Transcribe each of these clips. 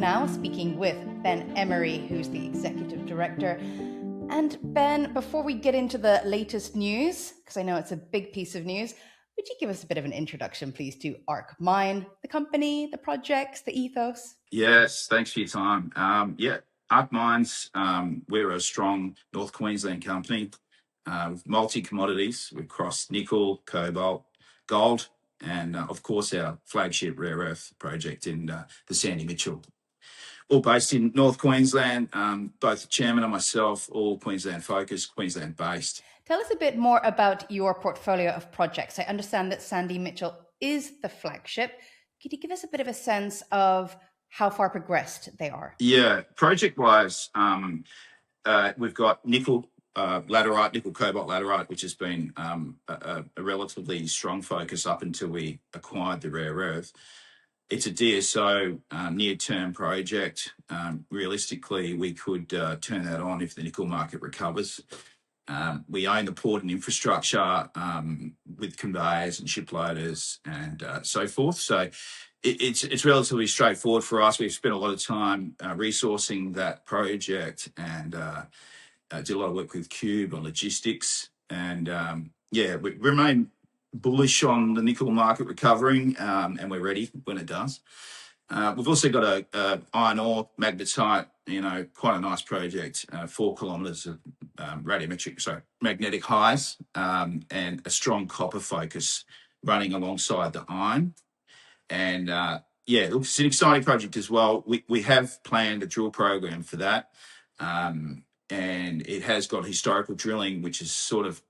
now, speaking with Ben Emery, who's the Executive Director. And Ben, before we get into the latest news, because I know it's a big piece of news, would you give us a bit of an introduction, please, to Ark Mine, the company, the projects, the ethos? Yes, thanks for your time. Ark Mines, we're a strong North Queensland company with multi-commodities. We cross nickel, cobalt, gold, and of course our flagship rare earth project in the Sandy Mitchell. All based in North Queensland, both the chairman and myself, all Queensland-focused, Queensland-based. Tell us a bit more about your portfolio of projects. I understand that Sandy Mitchell is the flagship. Could you give us a bit of a sense of how far progressed they are? Yeah, project-wise, we've got nickel laterite, nickel cobalt laterite, which has been a relatively strong focus up until we acquired the rare earth. It's a DSO near-term project. Realistically, we could turn that on if the nickel market recovers. We own the port and infrastructure with conveyors and ship loaders and so forth. So it's relatively straightforward for us. We've spent a lot of time resourcing that project and did a lot of work with Cube on logistics. And we remain bullish on the nickel market recovering, and we're ready when it does. We've also got a iron ore magnetite, quite a nice project, 4 kilometres of magnetic highs, and a strong copper focus running alongside the iron. And it's an exciting project as well. We have planned a drill program for that, and it has got historical drilling, which is sort of,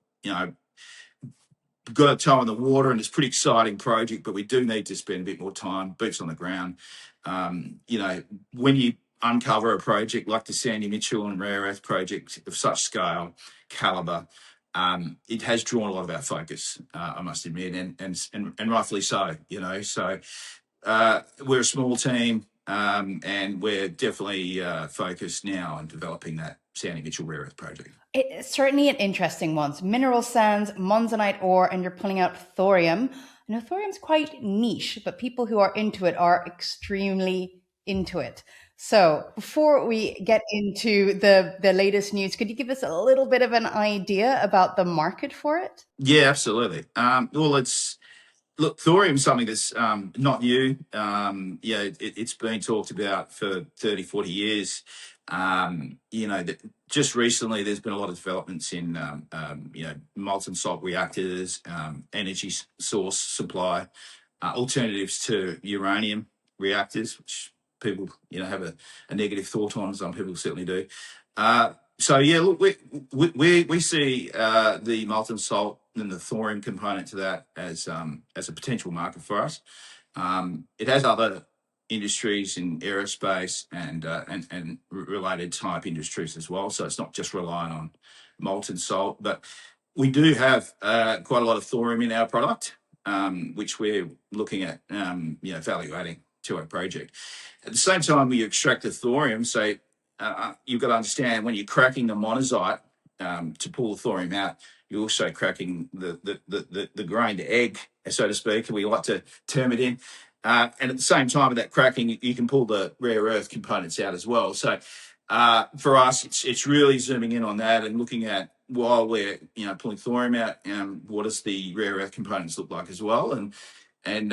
got a toe in the water, and it's a pretty exciting project, but we do need to spend a bit more time, boots on the ground. When you uncover a project like the Sandy Mitchell and rare earth project of such scale, caliber, it has drawn a lot of our focus, I must admit, and rightfully so. So we're a small team, and we're definitely focused now on developing that Sandy Mitchell rare earth project. It's certainly an interesting one. Mineral sands, monzonite ore, and you're pulling out thorium. I know thorium's quite niche, but people who are into it are extremely into it. So before we get into the latest news, could you give us a little bit of an idea about the market for it? Yeah, absolutely. Look, thorium is something that's not new. It's been talked about for 30, 40 years. Just recently, there's been a lot of developments in, molten salt reactors, energy source supply, alternatives to uranium reactors, which people, have a negative thought on. Some people certainly do. Look, we see the molten salt and the thorium component to that as a potential market for us. It has other industries in aerospace and related type industries as well. So it's not just relying on molten salt, but we do have quite a lot of thorium in our product, which we're looking at, value adding to our project. At the same time, we extract the thorium. So you've got to understand when you're cracking the monazite to pull the thorium out, you're also cracking the grained egg, so to speak, and we like to term it in. And at the same time of that cracking, you can pull the rare earth components out as well. So for us, it's really zooming in on that and looking at, while we're pulling thorium out, what does the rare earth components look like as well? And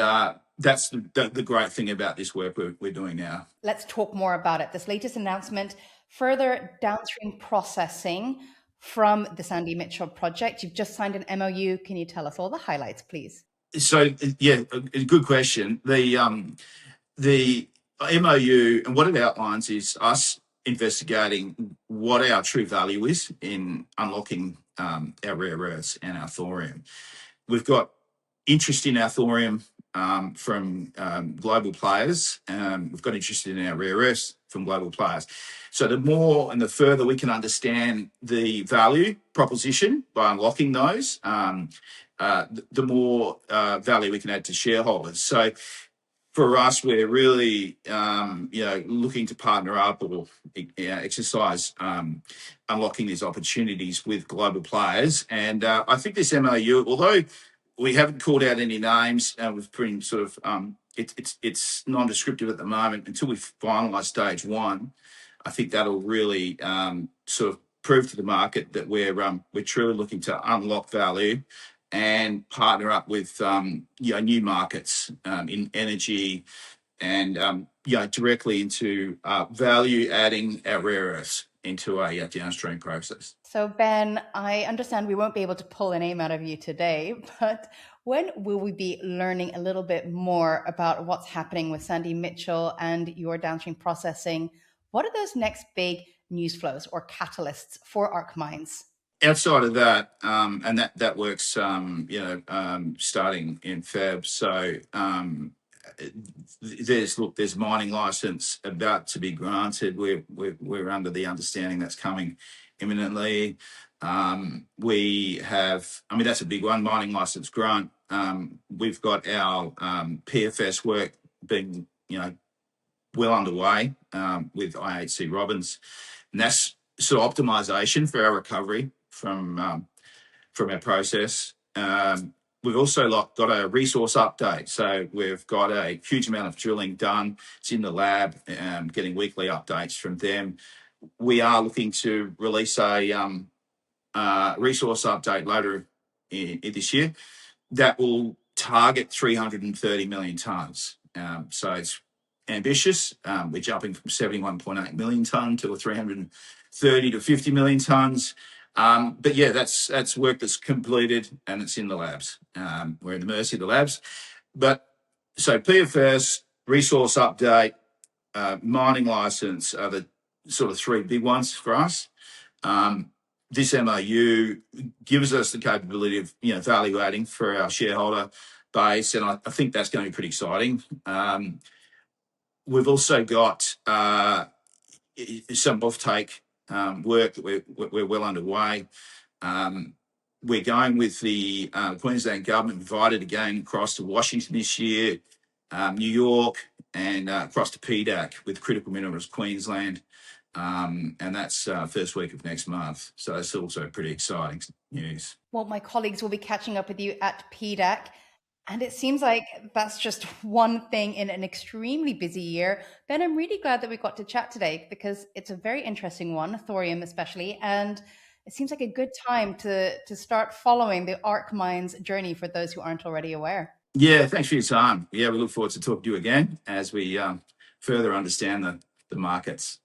that's the great thing about this work we're doing now. Let's talk more about it. This latest announcement, further downstream processing from the Sandy Mitchell project. You've just signed an MOU. Can you tell us all the highlights, please? So, a good question. The MOU and what it outlines is us investigating what our true value is in unlocking our rare earths and our thorium. We've got interest in our thorium from global players. We've got interest in our rare earths from global players. So the more and the further we can understand the value proposition by unlocking those, the more value we can add to shareholders. So for us, we're really, looking to partner up or exercise unlocking these opportunities with global players. And I think this MOU, although we haven't called out any names, we've been sort of it's non-descriptive at the moment until we finalise stage one. I think that'll really sort of prove to the market that we're truly looking to unlock value and partner up with new markets in energy and directly into value adding our rare earths into a downstream process. So, Ben, I understand we won't be able to pull a name out of you today, but when will we be learning a little bit more about what's happening with Sandy Mitchell and your downstream processing? What are those next big news flows or catalysts for Ark Mines? Outside of that, and that works, starting in Feb. So there's mining license about to be granted. We're under the understanding that's coming imminently. We have, that's a big one, mining license grant. We've got our PFS work being, well underway with IHC Robbins, and that's sort of optimization for our recovery from our process. We've also got a resource update. So we've got a huge amount of drilling done. It's in the lab, getting weekly updates from them. We are looking to release a resource update later in this year that will target 330 million tonnes. So it's ambitious. We're jumping from 71.8 million tonne to a 330 to 50 million tonnes. But yeah, that's work that's completed and it's in the labs. We're in the mercy of the labs. But so PFS, resource update, mining license are the sort of three big ones for us. This MOU gives us the capability of value adding for our shareholder base, and I think that's going to be pretty exciting. We've also got some offtake work that we're well underway. We're going with the Queensland government, invited again across to Washington this year, New York, and across to PDAC with Critical Minerals Queensland. And that's first week of next month. So that's also pretty exciting news. Well, my colleagues will be catching up with you at PDAC. And it seems like that's just one thing in an extremely busy year. Ben, I'm really glad that we got to chat today because it's a very interesting one, thorium especially. And it seems like a good time to start following the Ark Mines journey for those who aren't already aware. Yeah, thanks for your time. Yeah, we look forward to talking to you again as we further understand the markets.